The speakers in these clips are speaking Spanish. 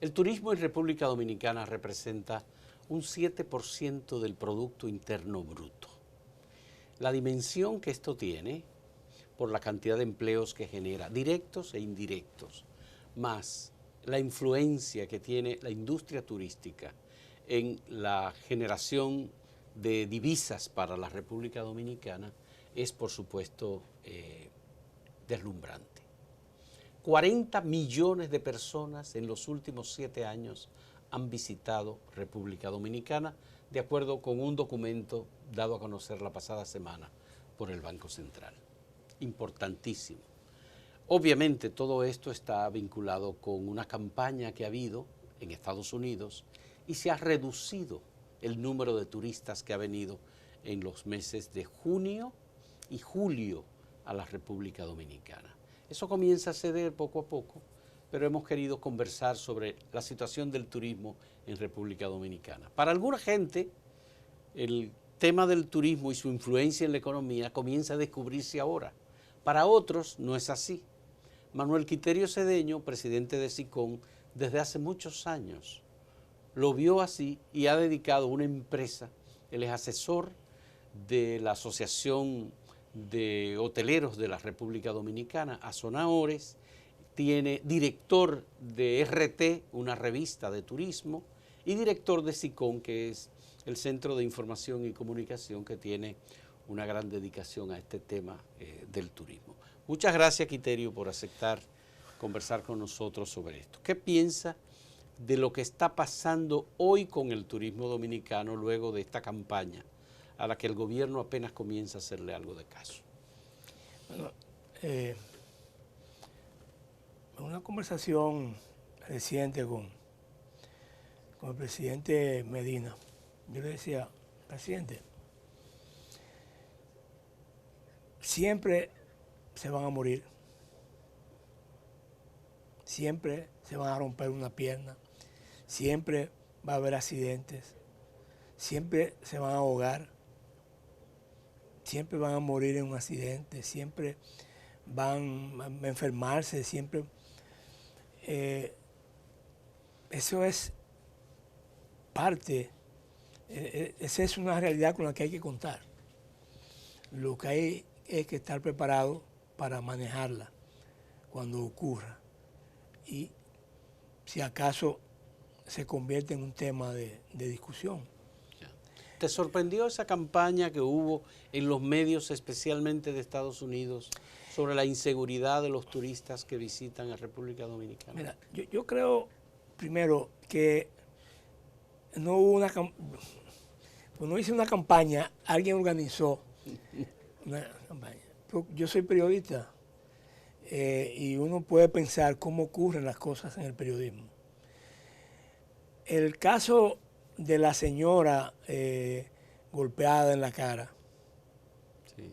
El turismo en República Dominicana representa un 7% del Producto Interno Bruto. La dimensión que esto tiene, por la cantidad de empleos que genera, directos e indirectos, más la influencia que tiene la industria turística en la generación de divisas para la República Dominicana, es por supuesto deslumbrante. 40 millones de personas en los últimos 7 años han visitado República Dominicana, de acuerdo con un documento dado a conocer la pasada semana por el Banco Central. Importantísimo. Obviamente todo esto está vinculado con una campaña que ha habido en Estados Unidos y se ha reducido el número de turistas que ha venido en los meses de junio y julio a la República Dominicana. Eso comienza a ceder poco a poco, pero hemos querido conversar sobre la situación del turismo en República Dominicana. Para alguna gente, el tema del turismo y su influencia en la economía comienza a descubrirse ahora. Para otros no es así. Manuel Quiterio Cedeño, presidente de SICON, desde hace muchos años lo vio así y ha dedicado una empresa. Él es asesor de la Asociación de Hoteleros de la República Dominicana, Azonahores, tiene director de RT, una revista de turismo, y director de SICON, que es el Centro de Información y Comunicación, que tiene una gran dedicación a este tema del turismo. Muchas gracias, Quiterio, por aceptar conversar con nosotros sobre esto. ¿Qué piensa de lo que está pasando hoy con el turismo dominicano luego de esta campaña a la que el gobierno apenas comienza a hacerle algo de caso? Bueno, en una conversación reciente con el presidente Medina, yo le decía, presidente, siempre se van a morir, siempre se van a romper una pierna, siempre va a haber accidentes, siempre se van a ahogar, siempre van a morir en un accidente, siempre van a enfermarse, siempre. Eso es parte, esa es una realidad con la que hay que contar. Lo que hay es que estar preparado para manejarla cuando ocurra y si acaso se convierte en un tema de discusión. ¿Te sorprendió esa campaña que hubo en los medios, especialmente de Estados Unidos, sobre la inseguridad de los turistas que visitan a República Dominicana? Mira, yo creo, primero, que no hubo cuando hice una campaña, alguien organizó una campaña. Yo soy periodista y uno puede pensar cómo ocurren las cosas en el periodismo. El caso de la señora golpeada en la cara, sí,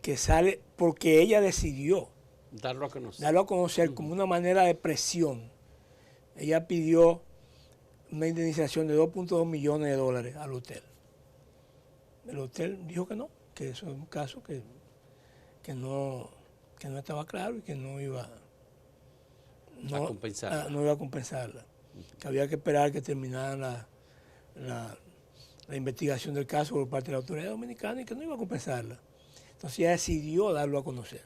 que sale porque ella decidió darlo a conocer, como una manera de presión. Ella pidió una indemnización de 2.2 millones de dólares al hotel. El hotel dijo que no, que eso es un caso que no estaba claro y que no iba a compensarla. No iba a compensarla. Que había que esperar que terminara la investigación del caso por parte de la autoridad dominicana y que no iba a compensarla. Entonces ella decidió darlo a conocer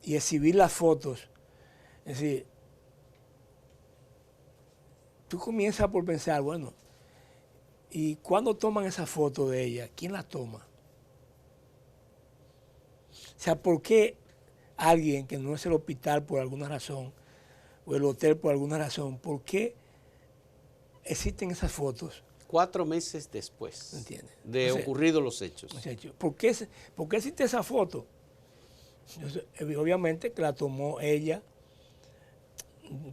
y exhibir las fotos. Es decir, tú comienzas por pensar, bueno, ¿y cuándo toman esa foto de ella? ¿Quién la toma? O sea, ¿por qué alguien que no es el hospital por alguna razón o el hotel por alguna razón, por qué existen esas fotos? 4 meses después, ¿Entiendes? de ocurridos los hechos. ¿Por qué existe esa foto? Entonces, obviamente que la tomó ella.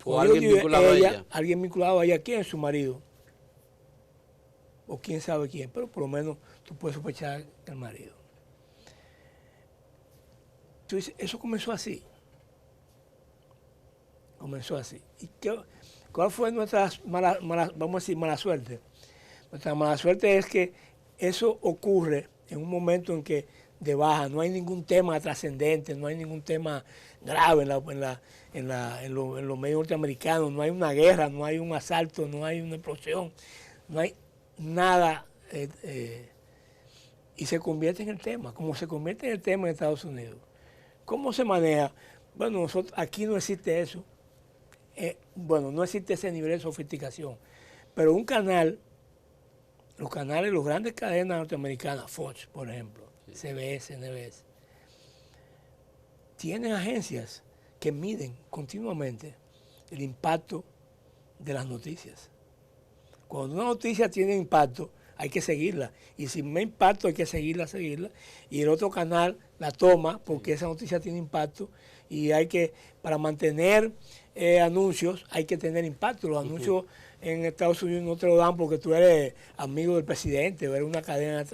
O alguien vinculado a ella. Alguien vinculado a ella. ¿Quién es su marido? O quién sabe quién, pero por lo menos tú puedes sospechar el marido. Entonces, eso comenzó así. Comenzó así. ¿Y cuál fue nuestra vamos a decir, mala suerte? Nuestra mala suerte es que eso ocurre en un momento en que de baja, no hay ningún tema trascendente, no hay ningún tema grave en los medios norteamericanos, no hay una guerra, no hay un asalto, no hay una explosión, no hay nada, y se convierte en el tema, como se convierte en el tema en Estados Unidos. ¿Cómo se maneja? Bueno, aquí no existe eso, bueno, no existe ese nivel de sofisticación, pero un canal, los grandes cadenas norteamericanas, Fox, por ejemplo, CBS, NBS, tienen agencias que miden continuamente el impacto de las noticias. Cuando una noticia tiene impacto, hay que seguirla. Y si me impacto, hay que seguirla. Y el otro canal la toma porque esa noticia tiene impacto. Y hay que, para mantener anuncios, hay que tener impacto. Los anuncios en Estados Unidos no te lo dan porque tú eres amigo del presidente o eres una cadena.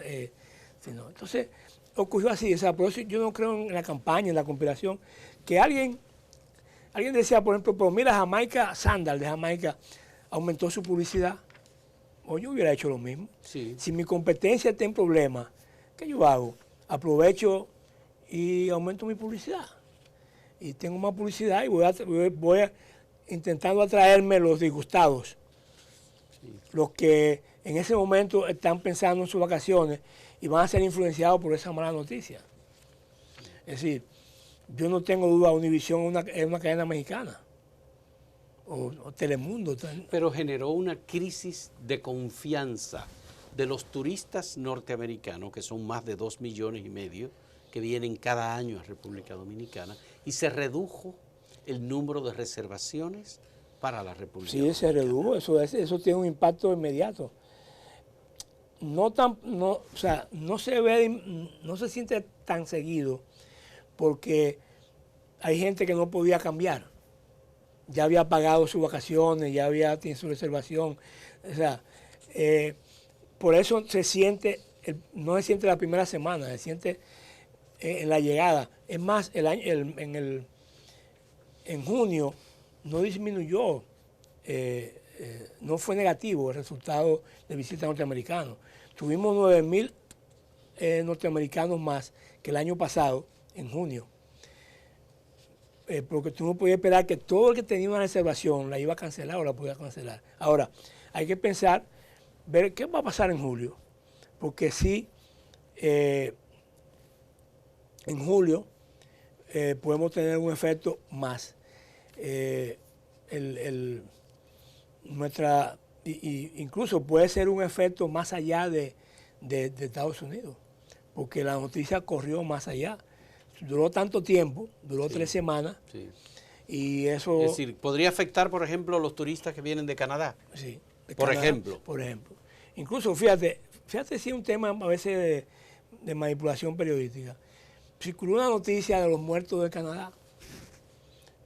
Sino. Entonces, ocurrió así. O sea, por eso yo no creo en la campaña, en la conspiración. Que alguien decía, por ejemplo, pero mira, Jamaica, Sandal de Jamaica aumentó su publicidad. O yo hubiera hecho lo mismo. Sí. Si mi competencia está en problemas, ¿qué yo hago? Aprovecho y aumento mi publicidad. Y tengo más publicidad y voy intentando atraerme los disgustados. Sí. Los que en ese momento están pensando en sus vacaciones y van a ser influenciados por esa mala noticia. Es decir, yo no tengo duda, Univisión es una cadena mexicana. O Telemundo. Pero generó una crisis de confianza de los turistas norteamericanos, que son más de 2,5 millones, que vienen cada año a República Dominicana, y se redujo el número de reservaciones para la República Dominicana. Sí, se redujo, eso tiene un impacto inmediato. O sea, no se siente tan seguido porque hay gente que no podía cambiar. Ya había pagado sus vacaciones, ya había tenido su reservación. O sea, por eso se siente, no se siente la primera semana, se siente en la llegada. Es más, en junio no disminuyó, no fue negativo el resultado de visitas norteamericanos. Tuvimos 9,000 norteamericanos más que el año pasado, en junio. Porque tú no podías esperar que todo el que tenía una reservación la iba a cancelar o la podía cancelar. Ahora, hay que pensar, ver qué va a pasar en julio. Porque sí, en julio podemos tener un efecto más. Incluso puede ser un efecto más allá de Estados Unidos. Porque la noticia corrió más allá. Duró tanto tiempo, duró 3 semanas, y eso... Es decir, ¿podría afectar, por ejemplo, a los turistas que vienen de Canadá? Sí. Por ejemplo. Por ejemplo. Incluso, fíjate si es un tema a veces de manipulación periodística. Circuló una noticia de los muertos de Canadá,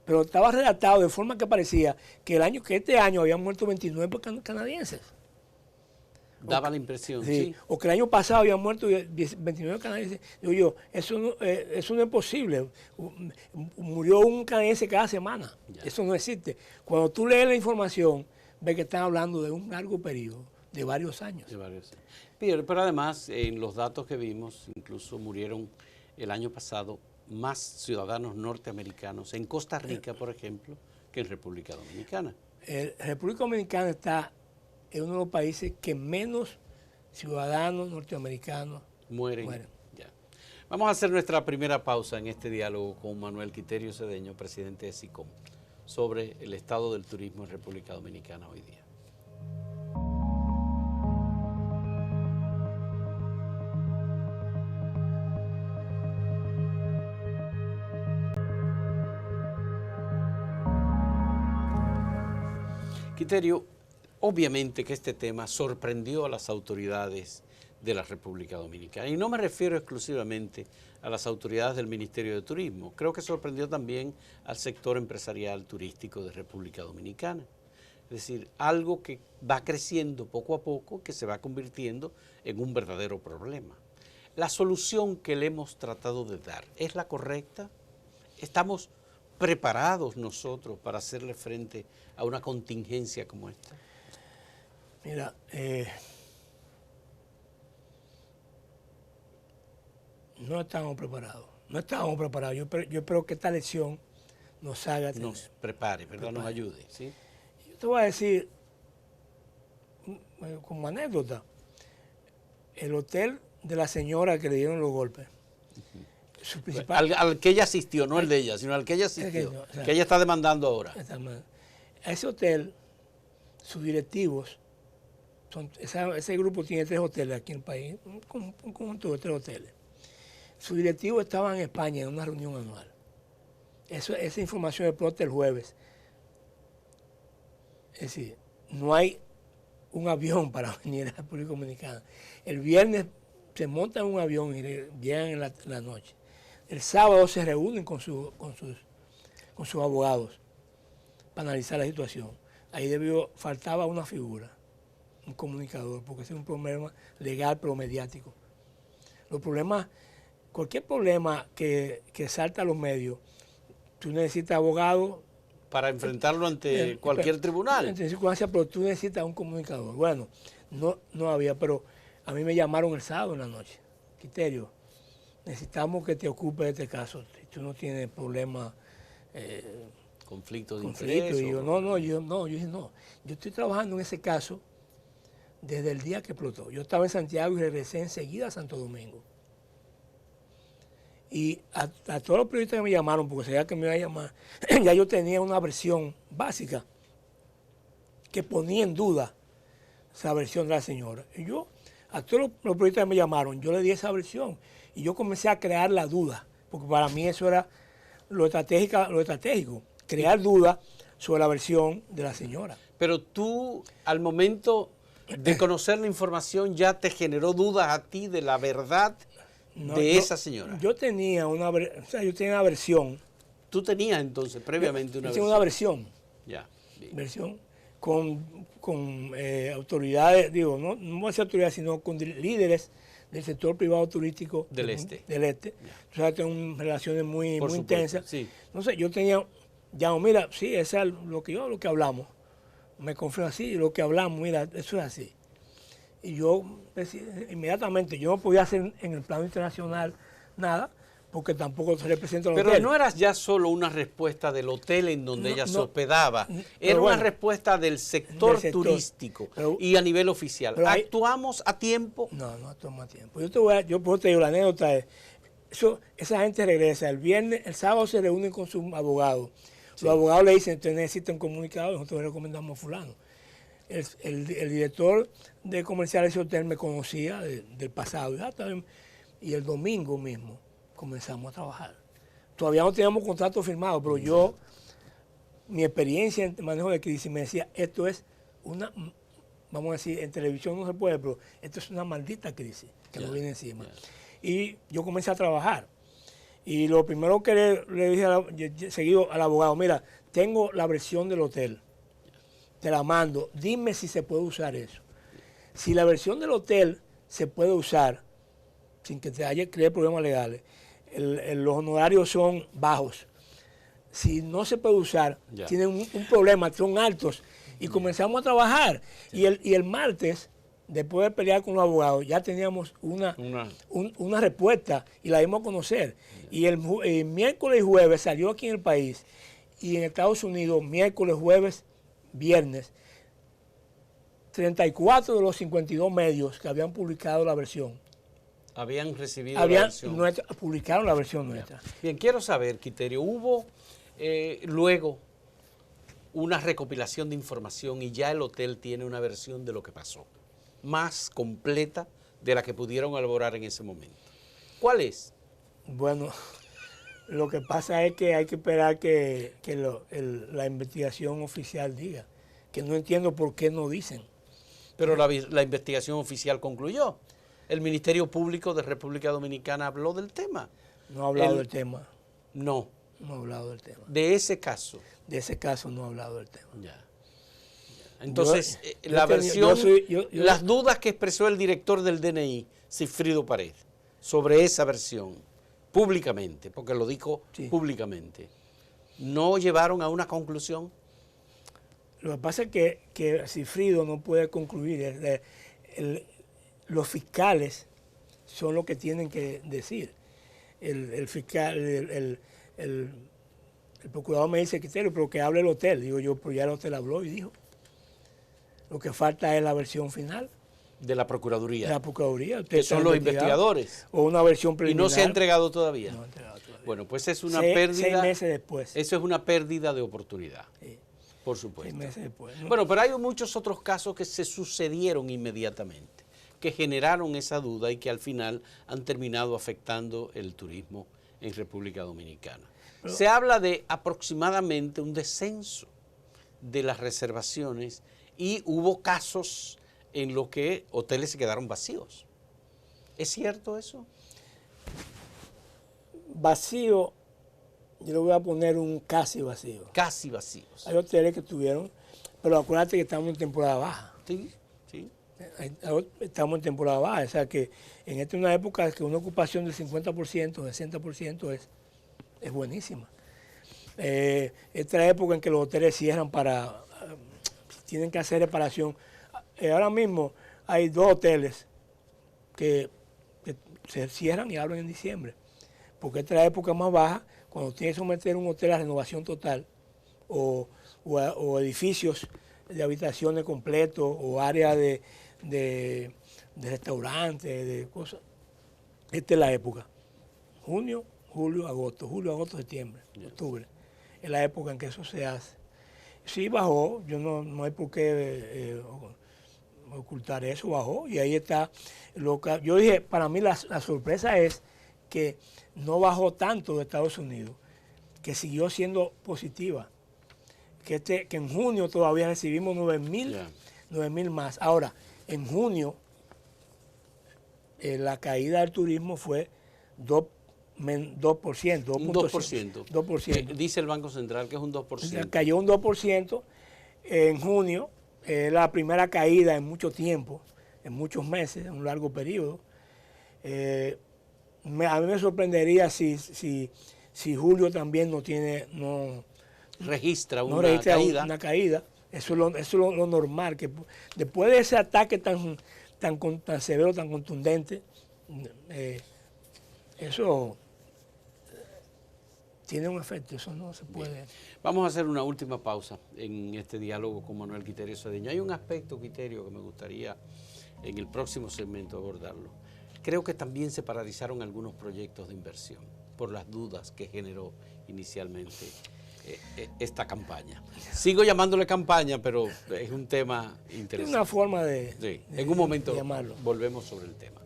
pero estaba redactado de forma que parecía que este año habían muerto 29 canadienses. Daba la impresión, sí. O que el año pasado habían muerto 29 canadienses. Digo yo, eso no es posible. Murió un canadiense cada semana. Ya. Eso no existe. Cuando tú lees la información, ves que están hablando de un largo periodo, de varios años. Pero además, en los datos que vimos, incluso murieron el año pasado más ciudadanos norteamericanos en Costa Rica, por ejemplo, que en República Dominicana. República Dominicana es uno de los países que menos ciudadanos norteamericanos mueren. Ya. Vamos a hacer nuestra primera pausa en este diálogo con Manuel Quiterio Cedeño, presidente de SICOM, sobre el estado del turismo en República Dominicana hoy día. Quiterio, obviamente que este tema sorprendió a las autoridades de la República Dominicana. Y no me refiero exclusivamente a las autoridades del Ministerio de Turismo. Creo que sorprendió también al sector empresarial turístico de República Dominicana. Es decir, algo que va creciendo poco a poco, que se va convirtiendo en un verdadero problema. ¿La solución que le hemos tratado de dar es la correcta? ¿Estamos preparados nosotros para hacerle frente a una contingencia como esta? Mira, No estábamos preparados. No estábamos preparados. Yo espero que esta lección nos haga tener. Nos prepare, ¿verdad? Nos ayude, ¿sí? Yo te voy a decir, como anécdota, el hotel de la señora que le dieron los golpes. Su principal, Al que ella asistió, no el de ella, sino al que ella asistió, no, o sea, que ella está demandando ahora. a ese hotel, sus directivos, ese grupo tiene 3 hoteles aquí en el país, un conjunto de 3 hoteles. Sus directivos estaban en España en una reunión anual. Esa información explota el jueves. Es decir, no hay un avión para venir a la República Dominicana. El viernes se montan en un avión y llegan en la noche. El sábado se reúnen con sus abogados para analizar la situación. Ahí faltaba una figura, un comunicador, porque ese es un problema legal pero mediático. Los problemas, cualquier problema que salta a los medios, tú necesitas abogados. Para enfrentarlo ante cualquier tribunal. En circunstancias, pero tú necesitas un comunicador. Bueno, no había, pero a mí me llamaron el sábado en la noche. Quiterio, necesitamos que te ocupes de este caso. Si tú no tienes problemas. Conflictos de interés. interés. Yo dije, no. Yo estoy trabajando en ese caso desde el día que explotó. Yo estaba en Santiago y regresé enseguida a Santo Domingo. Y a todos los periodistas que me llamaron, porque sabía que me iba a llamar, ya yo tenía una versión básica que ponía en duda esa versión de la señora. Y yo, a todos los periodistas que me llamaron, yo le di esa versión. Y yo comencé a crear la duda, porque para mí eso era lo estratégico, crear duda sobre la versión de la señora. Pero tú, al momento de conocer la información, ¿ya te generó dudas a ti de la verdad de esa señora? Yo tenía una versión. ¿Tú tenías entonces previamente una versión? Una versión. Ya. Bien. Versión con autoridades, digo, no voy a decir autoridades, sino con líderes del sector privado turístico del este. O sea, tengo relaciones muy intensas. Sí. No sé, yo tenía, mira, sí, eso es lo que hablamos. Me confío así, lo que hablamos, mira, eso es así. Y yo, inmediatamente, yo no podía hacer en el plano internacional nada, porque tampoco se representa al hotel. Pero no era ya solo una respuesta del hotel en donde ella se hospedaba, era una respuesta del sector turístico y a nivel oficial. ¿Actuamos a tiempo? No actuamos a tiempo. Yo te digo, la anécdota es, esa gente regresa el viernes, el sábado se reúnen con sus abogados. Sí. Los abogados le dicen, usted necesita un comunicado, nosotros le recomendamos a fulano. El director de comercial de ese hotel me conocía del pasado, y el domingo mismo comenzamos a trabajar. Todavía no teníamos contrato firmado, pero mi experiencia en manejo de crisis me decía, esto es una, vamos a decir, en televisión no se puede, pero esto es una maldita crisis que nos viene encima. Y yo comencé a trabajar. Y lo primero que le dije seguido al abogado, mira, tengo la versión del hotel, te la mando, dime si se puede usar eso. Si la versión del hotel se puede usar sin que te haya creado problemas legales, los honorarios son bajos. Si no se puede usar, tienen un problema, son altos. Y comenzamos a trabajar. Y el martes, después de pelear con los abogados, ya teníamos una respuesta y la dimos a conocer. Y el miércoles y jueves salió aquí en el país. Y en Estados Unidos, miércoles, jueves, viernes, 34 de los 52 medios que habían publicado la versión habían recibido la versión. Publicaron la versión nuestra. Bien, quiero saber, Quiterio, ¿hubo luego una recopilación de información y ya el hotel tiene una versión de lo que pasó, más completa de la que pudieron elaborar en ese momento? ¿Cuál es? Bueno, lo que pasa es que hay que esperar que la investigación oficial diga, que no entiendo por qué no dicen. Pero la investigación oficial concluyó. El Ministerio Público de República Dominicana habló del tema. No ha hablado del tema. No. No ha hablado del tema. De ese caso. De ese caso no ha hablado del tema. Ya. Entonces, la versión, las dudas que expresó el director del DNI, Sigfrido Pared, sobre esa versión, públicamente, porque lo dijo públicamente, ¿no llevaron a una conclusión? Lo que pasa es que Sigfrido no puede concluir. Los fiscales son los que tienen que decir. el fiscal, el procurador me dice, criterio, pero que hable el hotel. Digo yo, pero ya el hotel habló y dijo. Lo que falta es la versión final. De la Procuraduría. De la Procuraduría. Que son los investigadores. O una versión preliminar. Y no se ha entregado todavía. No ha entregado todavía. Bueno, pues es una pérdida. 6 meses después. Eso es una pérdida de oportunidad. Sí. Por supuesto. 6 meses después, ¿no? Bueno, pero hay muchos otros casos que se sucedieron inmediatamente, que generaron esa duda y que al final han terminado afectando el turismo en República Dominicana. Pero se habla de aproximadamente un descenso de las reservaciones y hubo casos en los que hoteles se quedaron vacíos. ¿Es cierto eso? Vacío, yo le voy a poner un casi vacío. Casi vacíos. Hay hoteles que tuvieron, pero acuérdate que estamos en temporada baja. Sí, sí. Estamos en temporada baja, o sea que en esta es una época que una ocupación del 50%, 60% es buenísima. Esta época en que los hoteles cierran tienen que hacer reparación. Ahora mismo hay 2 hoteles que se cierran y abren en diciembre, porque esta es la época más baja, cuando tienes que someter un hotel a renovación total o edificios de habitaciones completos o áreas de restaurantes, de cosas. Esta es la época. Junio, julio, agosto, septiembre, octubre. Es la época en que eso se hace. Sí bajó, yo no hay por qué ocultar eso, bajó. Y ahí está. Yo dije, para mí la sorpresa es que no bajó tanto de Estados Unidos, que siguió siendo positiva. Que en junio todavía recibimos 9.000 más. Ahora, en junio, la caída del turismo fue 2%. Un 2%. Dice el Banco Central que es un 2%. Cayó un 2% en junio, la primera caída en mucho tiempo, en muchos meses, en un largo periodo. A mí me sorprendería si julio también no registra una caída. Eso es lo normal, que después de ese ataque tan severo, tan contundente, eso tiene un efecto, eso no se puede. Bien. Vamos a hacer una última pausa en este diálogo con Manuel Quiterio Cedeño. Hay un aspecto, Quiterio, que me gustaría en el próximo segmento abordarlo. Creo que también se paralizaron algunos proyectos de inversión por las dudas que generó inicialmente esta campaña. Sigo llamándole campaña, pero es un tema interesante. Es una forma en un momento llamarlo. Volvemos sobre el tema.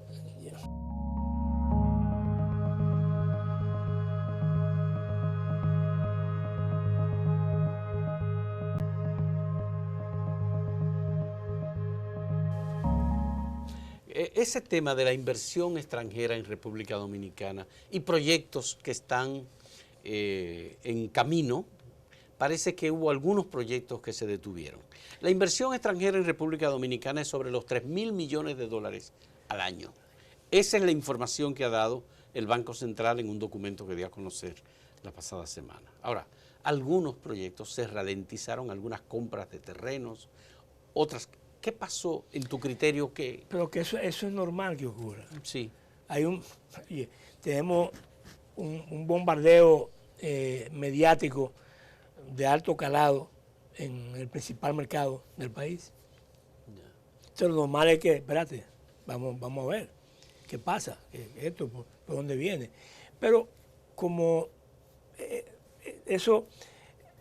Ese tema de la inversión extranjera en República Dominicana y proyectos que están en camino, parece que hubo algunos proyectos que se detuvieron. La inversión extranjera en República Dominicana es sobre los 3.000 millones de dólares al año. Esa es la información que ha dado el Banco Central en un documento que dio a conocer la pasada semana. Ahora, algunos proyectos se ralentizaron, algunas compras de terrenos, otras. ¿Qué pasó en tu criterio? Pero que eso es normal que ocurra. Sí. Tenemos un bombardeo mediático de alto calado en el principal mercado del país. Entonces lo normal es que, espérate, vamos a ver qué pasa, esto, por dónde viene. Pero como eso,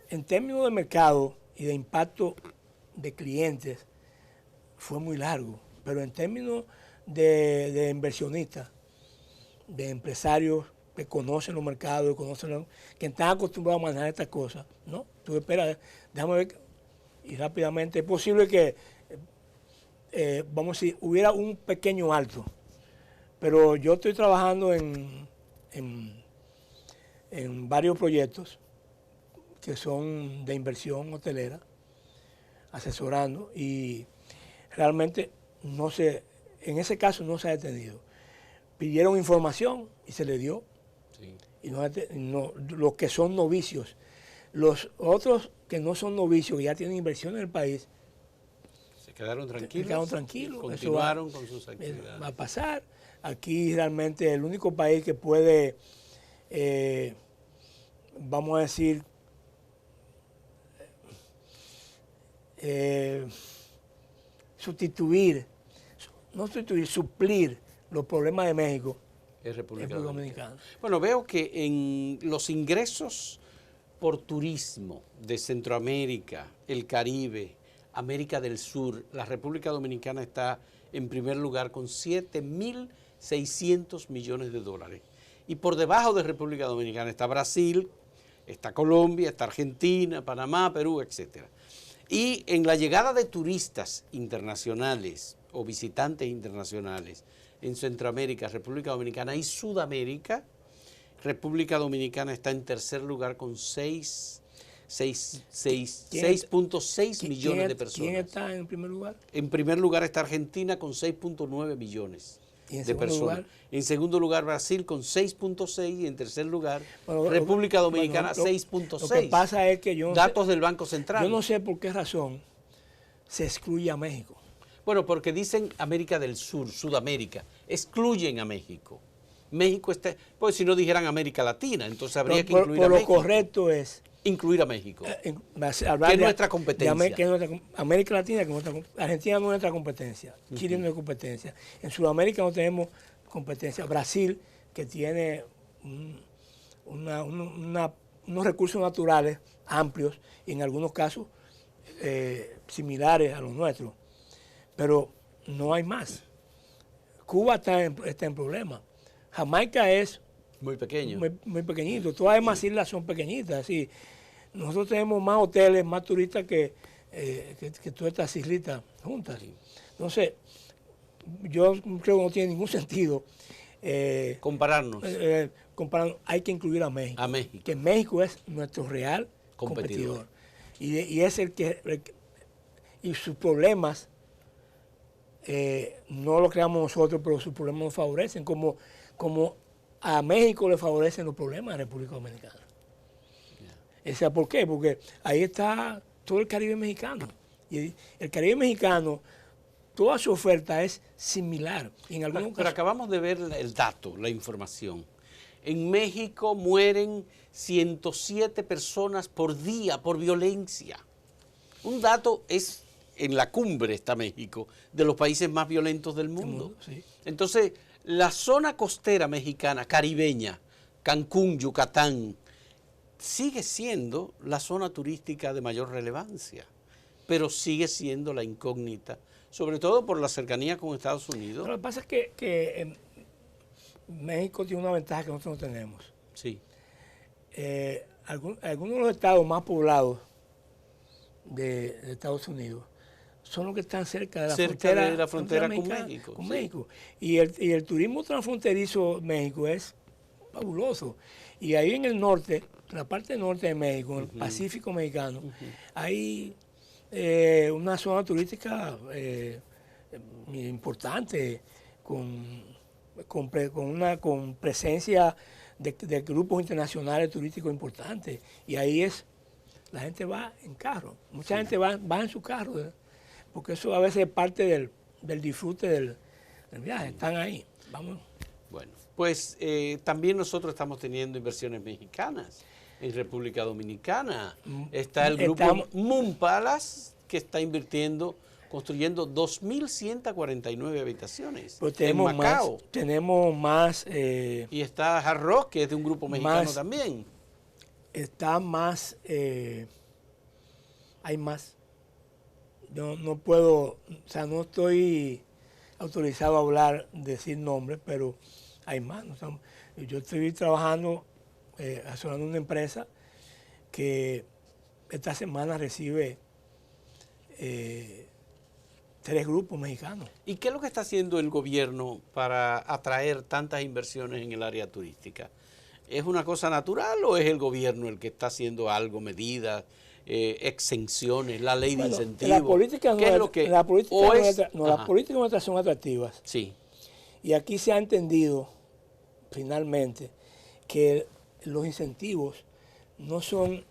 en términos de mercado y de impacto de clientes, fue muy largo, pero en términos de inversionistas, de empresarios que conocen los mercados, que están acostumbrados a manejar estas cosas, ¿no? Tú esperas, déjame ver, y rápidamente es posible que, vamos a decir, hubiera un pequeño alto, pero yo estoy trabajando en varios proyectos que son de inversión hotelera, asesorando, y realmente en ese caso no se ha detenido. Pidieron información y se le dio. Sí. Y los que son novicios. Los otros que no son novicios, que ya tienen inversión en el país, se quedaron tranquilos. Continuaron con sus actividades. Va a pasar. Aquí realmente el único país que puede vamos a decir, suplir los problemas de México Es República República Dominicana. Dominicana. Bueno, veo que en los ingresos por turismo de Centroamérica, el Caribe, América del Sur, la República Dominicana está en primer lugar con 7.600 millones de dólares. Y por debajo de República Dominicana está Brasil, está Colombia, está Argentina, Panamá, Perú, etc. Y en la llegada de turistas internacionales o visitantes internacionales en Centroamérica, República Dominicana y Sudamérica, República Dominicana está en tercer lugar con 6.6 millones de personas. ¿Quién está en primer lugar? En primer lugar está Argentina con 6.9 millones de personas. En segundo lugar Brasil con 6.6 y en tercer lugar República Dominicana 6.6. Lo que pasa es que datos del Banco Central. Yo no sé por qué razón se excluye a México. Bueno, porque dicen América del Sur, Sudamérica, excluyen a México. México está, pues si no dijeran América Latina, entonces habría que incluir a México. Lo correcto es incluir a México, que es nuestra competencia. América Latina, Argentina no es nuestra competencia, Chile no es competencia. En Sudamérica no tenemos competencia. Brasil, que tiene unos recursos naturales amplios y en algunos casos similares a los nuestros, pero no hay más. Cuba está en problemas. Jamaica es muy pequeño. Muy pequeñito. Todas las demás islas son pequeñitas. Así. Nosotros tenemos más hoteles, más turistas que todas estas islitas juntas. Entonces, yo creo que no tiene ningún sentido compararnos. Hay que incluir a México. A México. Que México es nuestro real competidor. Y es el que... Y sus problemas no los creamos nosotros, pero sus problemas nos favorecen. Como a México le favorecen los problemas de la República Dominicana. Yeah. ¿Por qué? Porque ahí está todo el Caribe mexicano. Y el Caribe mexicano, toda su oferta es similar. Y en algunos pero acabamos de ver el dato, la información. En México mueren 107 personas por día por violencia. Un dato es, en la cumbre está México, de los países más violentos del mundo. Sí. Entonces, la zona costera mexicana, caribeña, Cancún, Yucatán, sigue siendo la zona turística de mayor relevancia, pero sigue siendo la incógnita, sobre todo por la cercanía con Estados Unidos. Pero lo que pasa es que México tiene una ventaja que nosotros no tenemos. Sí. Algunos de los estados más poblados de Estados Unidos son los que están cerca de la frontera con México. Y el turismo transfronterizo México es fabuloso. Y ahí en el norte, en la parte norte de México, en el Pacífico mexicano, hay una zona turística importante con presencia de grupos internacionales turísticos importantes. Y ahí la gente va en carro. Mucha gente va en su carro, porque eso a veces es parte del disfrute del viaje. Están ahí. Vamos. Bueno, pues también nosotros estamos teniendo inversiones mexicanas en República Dominicana. Está el grupo Moon Palace, que está construyendo 2.149 habitaciones en Macao. Tenemos más. Y está Hard Rock, que es de un grupo mexicano también. Está más. Hay más. Yo no puedo, o sea, no estoy autorizado a hablar, decir nombres, pero hay más. Yo estoy trabajando, asesorando una empresa que esta semana recibe 3 grupos mexicanos. ¿Y qué es lo que está haciendo el gobierno para atraer tantas inversiones en el área turística? ¿Es una cosa natural o es el gobierno el que está haciendo algo, medidas, exenciones, la ley de incentivos? Las políticas nuestras son atractivas. Sí. Y aquí se ha entendido finalmente que los incentivos no son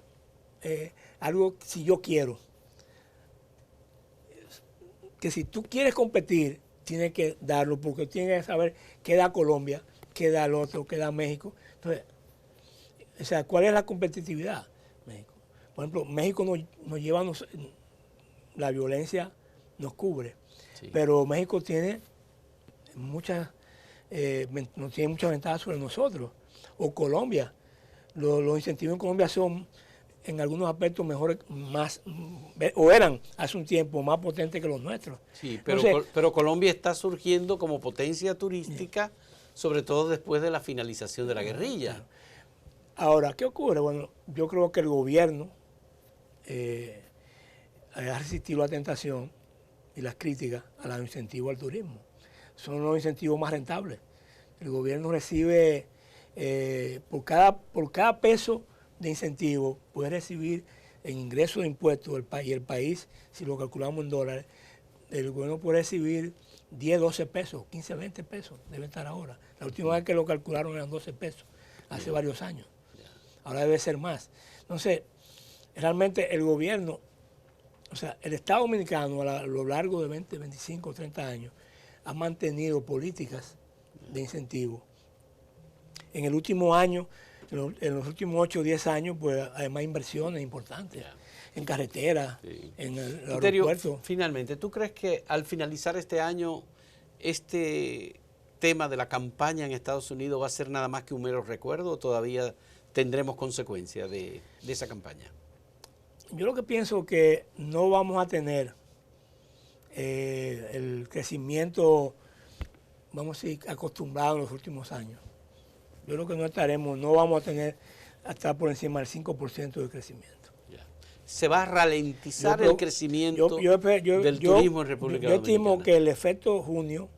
algo si yo quiero. Que si tú quieres competir, tienes que darlo, porque tienes que saber qué da Colombia, qué da el otro, qué da México. Entonces, O sea, ¿cuál es la competitividad? México. Por ejemplo, México nos lleva, la violencia nos cubre, Sí. pero México tiene muchas, no tiene muchas ventajas sobre nosotros. O Colombia. Los incentivos en Colombia son en algunos aspectos mejores, más, o eran hace un tiempo más potentes que los nuestros. Sí, pero, Entonces, pero Colombia está surgiendo como potencia turística, sobre todo después de la finalización de la guerrilla. ahora, ¿qué ocurre? Bueno, yo creo que el gobierno ha resistido la tentación y las críticas a los incentivos al turismo. Son los incentivos más rentables. El gobierno recibe, por cada peso de incentivo, puede recibir en ingresos de impuestos y el país, si lo calculamos en dólares, el gobierno puede recibir 10, 12 pesos, 15, 20 pesos, debe estar ahora. La última vez que lo calcularon eran 12 pesos, hace varios años. Ahora debe ser más. Entonces, realmente el gobierno, o sea, el Estado Dominicano a lo largo de 20, 25, 30 años ha mantenido políticas de incentivo. En el último año, en los últimos 8 o 10 años, pues hay más inversiones importantes en carreteras, en el aeropuerto. Finalmente, ¿tú crees que al finalizar este año, este tema de la campaña en Estados Unidos va a ser nada más que un mero recuerdo o todavía tendremos consecuencias de esa campaña? Yo lo que pienso que no vamos a tener el crecimiento, vamos a decir, acostumbrado en los últimos años. Yo creo que no vamos a tener hasta por encima del 5% de crecimiento. ¿Se va a ralentizar el crecimiento del turismo en República Dominicana? Yo estimo que el efecto junio,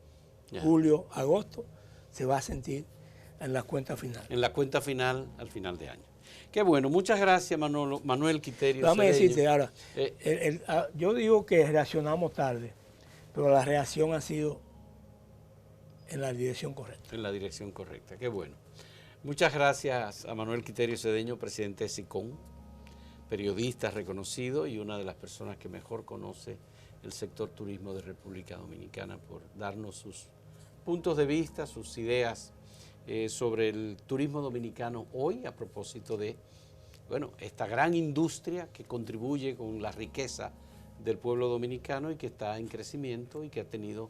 julio, agosto se va a sentir en la cuenta final. En la cuenta final, al final de año. Qué bueno, muchas gracias Manuel Quiterio. Déjame decirte ahora, yo digo que reaccionamos tarde, pero la reacción ha sido en la dirección correcta. En la dirección correcta, qué bueno. Muchas gracias a Manuel Quiterio Cedeño, presidente de SICON, periodista reconocido y una de las personas que mejor conoce el sector turismo de República Dominicana, por darnos sus puntos de vista, sus ideas sobre el turismo dominicano hoy, a propósito de esta gran industria que contribuye con la riqueza del pueblo dominicano y que está en crecimiento y que ha tenido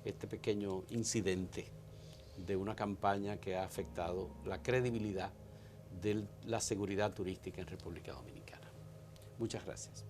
este pequeño incidente de una campaña que ha afectado la credibilidad de la seguridad turística en República Dominicana. Muchas gracias.